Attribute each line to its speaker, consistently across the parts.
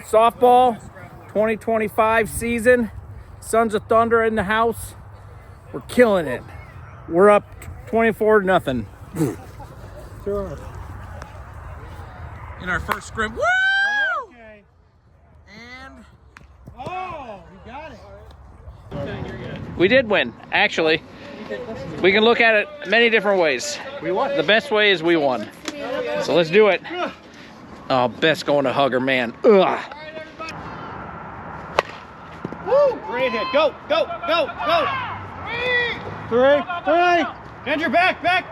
Speaker 1: Softball 2025 season. Sons of Thunder in the house. We're killing it. We're up 24-0. In our first scrim. Woo!
Speaker 2: Okay.
Speaker 1: And
Speaker 2: Oh, you got it.
Speaker 1: we did win, actually. We can look at it many different ways.
Speaker 2: We won.
Speaker 1: The best way is we won. So let's do it. Oh, Beth's going to hug her, man. Ugh.
Speaker 2: Woo! Great hit. Go, go, go, go. Three. Andrew, back. Hey!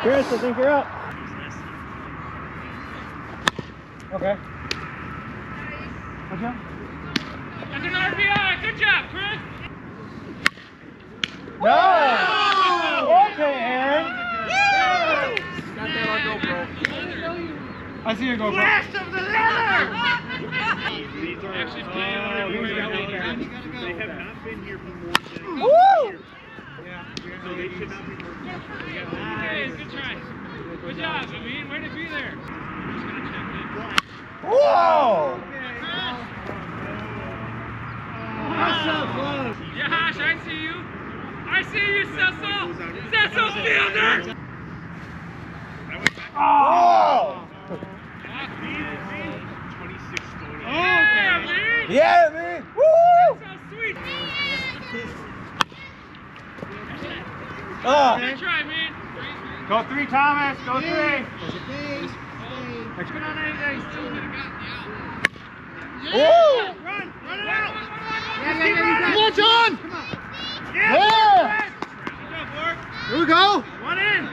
Speaker 2: Chris, I think you're up. Okay. Good job.
Speaker 3: That's an RBI. Good job, Chris.
Speaker 2: No! Okay, Aaron.
Speaker 1: Got that on GoPro.
Speaker 2: I see your GoPro.
Speaker 3: Blast of the leather! Actually, playing on everywhere.
Speaker 4: They have not been here for more than a
Speaker 2: Woo!
Speaker 4: year. So they should not be working.
Speaker 3: Hey, good try. Good job, Amin. Way to be there.
Speaker 2: Whoa!
Speaker 3: Yeah, Hash, I see you. I see you, Cecil. Cecil Fielder.
Speaker 2: Oh!
Speaker 4: 26 going
Speaker 3: Oh, Amin.
Speaker 2: Yeah, man! Woo!
Speaker 3: So sweet.
Speaker 2: Oh.
Speaker 3: Good try, Amin.
Speaker 2: Go three, Thomas. Go three.
Speaker 3: Good on anything. Still would have gotten you out.
Speaker 2: Woo!
Speaker 3: Run it out.
Speaker 2: Come on, John! Yeah!
Speaker 3: Good job, Mark.
Speaker 2: Here we go!
Speaker 3: One in.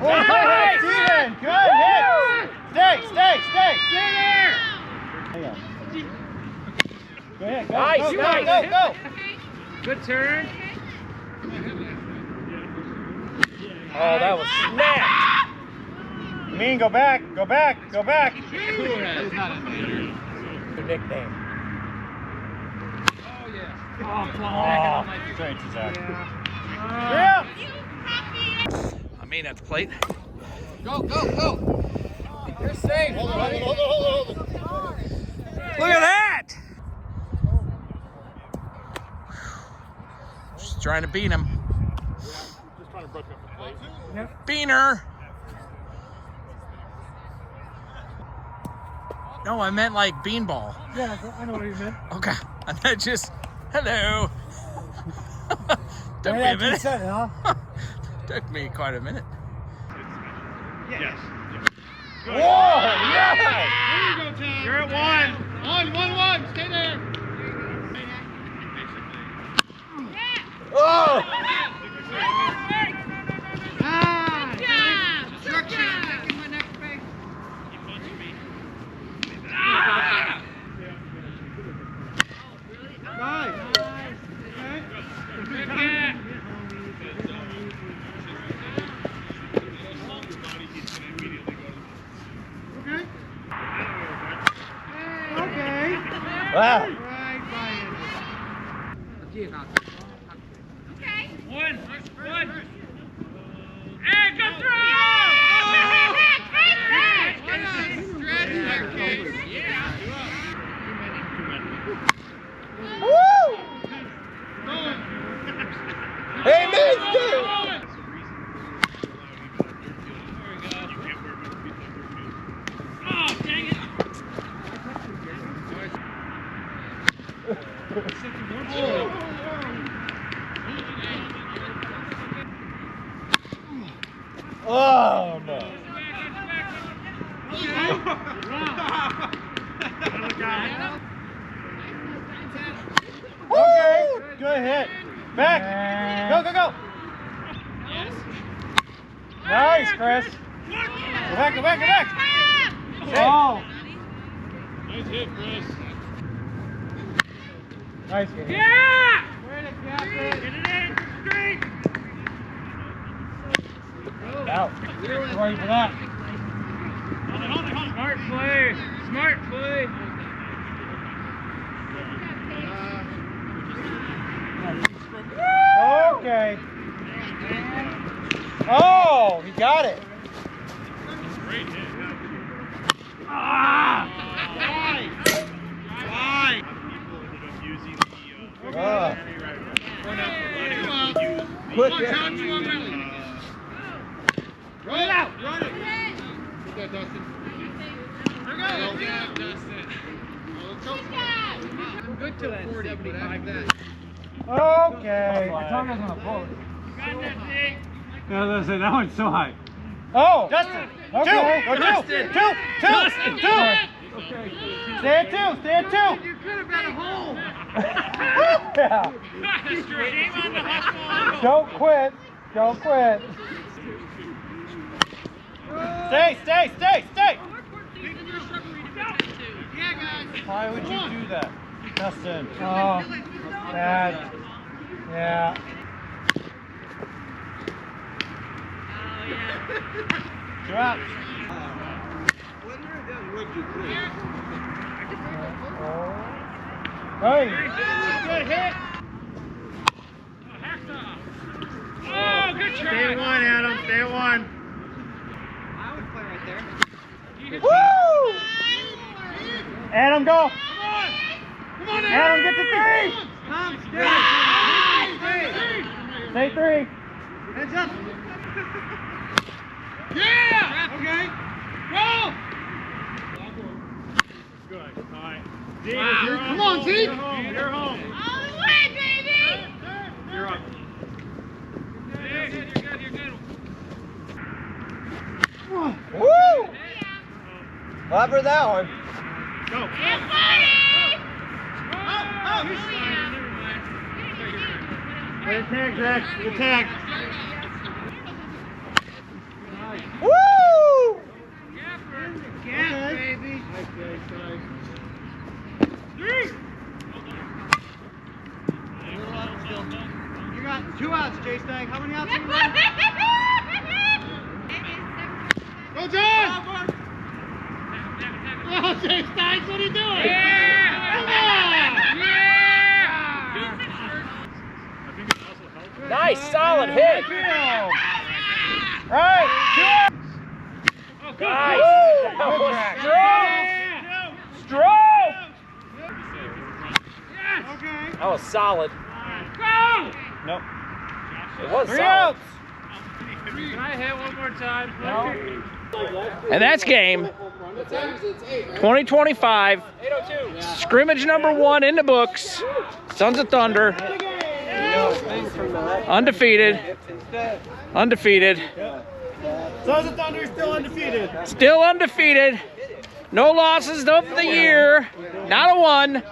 Speaker 2: Oh, hey, Steven! Good hit! Stay!
Speaker 3: Stay there.
Speaker 2: Hang on. Go ahead, go,
Speaker 1: Nice,
Speaker 2: go,
Speaker 1: nice.
Speaker 2: go!
Speaker 3: Good turn.
Speaker 1: Oh, that was snapped.
Speaker 2: Mean, go back!
Speaker 1: Your nickname.
Speaker 2: Straight to Zach.
Speaker 3: Yeah.
Speaker 1: I mean, at the plate.
Speaker 2: Go!
Speaker 1: You're safe.
Speaker 2: Hold on.
Speaker 1: Look at that. Just trying to beat him.
Speaker 4: Just trying to brush up the plate.
Speaker 1: Beaner. No, I meant like beanball.
Speaker 2: Yeah, I know what you meant.
Speaker 1: Okay. And then just, hello. Took me a minute. Took me quite a minute.
Speaker 4: Yes.
Speaker 2: Whoa! Yeah!
Speaker 3: There you go, Tom. You're at one. One. Stay there.
Speaker 2: Oh! Wow!
Speaker 3: One. Hey, good throw!
Speaker 2: Woo! Hey, mister!
Speaker 3: Oh, dang it!
Speaker 2: Oh, no. Okay, good hit. Back. Go. Nice, Chris. Go back. Oh.
Speaker 4: Nice hit, Chris.
Speaker 2: Nice hit.
Speaker 3: Yeah! Get it in, straight!
Speaker 2: Out. Ready for that.
Speaker 3: Smart play.
Speaker 2: Woo! Okay. Oh, he got it.
Speaker 4: Great hit.
Speaker 2: Why?
Speaker 4: People ended up using the
Speaker 2: Put
Speaker 3: Run it out! Run it!
Speaker 4: Get that, Dustin.
Speaker 3: Good job, Dustin. I'm good till 40, but after that.
Speaker 2: Okay.
Speaker 3: Got that, Jake.
Speaker 5: No, listen, that one's so high.
Speaker 2: Oh, Dustin. Okay. Two.
Speaker 3: Dustin.
Speaker 2: Two.
Speaker 3: Dustin.
Speaker 2: Stay at two. Stay at two.
Speaker 3: You could have got a hole.
Speaker 2: Yeah.
Speaker 3: Shame on the hustle.
Speaker 2: Don't quit. Don't quit. Stay.
Speaker 3: Yeah, guys.
Speaker 2: Why would you do that, Dustin? Oh, bad. Yeah. Two out. Hey.
Speaker 3: Good hit. Oh, good try.
Speaker 2: Stay at one, Adam. Stay at one.
Speaker 3: I would play right there.
Speaker 2: Woo! Adam, go.
Speaker 3: Come on,
Speaker 2: Adam, get to three. Stay three.
Speaker 3: Heads up. Yeah. Okay. Go.
Speaker 4: Good. All right.
Speaker 3: Come on, Zeke.
Speaker 4: You're home. You're home.
Speaker 6: All the way, baby!
Speaker 4: You're up.
Speaker 3: You're good.
Speaker 2: Woo! Clap for that one.
Speaker 4: Go.
Speaker 6: Get buddy!
Speaker 2: Good tag, Zach. Good tag. Woo!
Speaker 3: Yes, baby. You got 2 outs, Jay Stag. How many outs
Speaker 6: Get
Speaker 3: do you
Speaker 6: buddy!
Speaker 3: Go, John! Oh, Jay Staggs, what are you doing? Yeah! Come on! Yeah!
Speaker 4: I think it also helps.
Speaker 1: Nice, solid hit.
Speaker 2: Right, two outs.
Speaker 1: Nice.
Speaker 2: Woo!
Speaker 1: That was
Speaker 2: Good
Speaker 1: strong.
Speaker 3: Okay.
Speaker 1: That was solid.
Speaker 3: Go!
Speaker 2: Nope.
Speaker 1: It was
Speaker 2: Three
Speaker 1: solid.
Speaker 2: outs.
Speaker 3: Can I hit one more time?
Speaker 1: And that's game 2025. Scrimmage number 1 in the books. Sons of Thunder. Undefeated.
Speaker 2: Sons of Thunder still undefeated.
Speaker 1: Still undefeated. No losses of the year. Not a one.